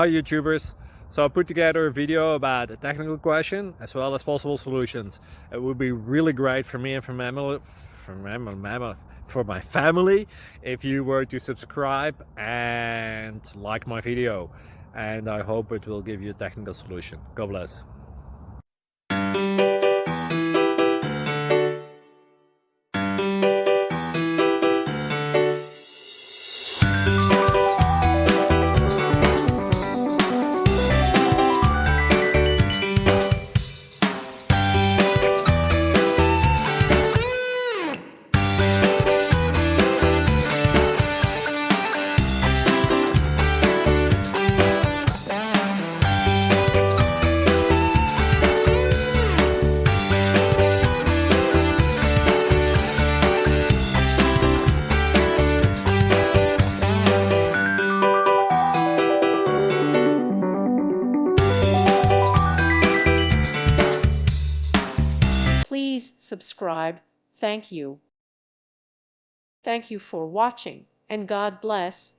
Hi YouTubers. So I put together a video about a technical question as well as possible solutions. It would be really great for me and for my family if you were to subscribe and like my video, and I hope it will give you a technical solution. God bless. Please subscribe. Thank you. Thank you for watching, and God bless.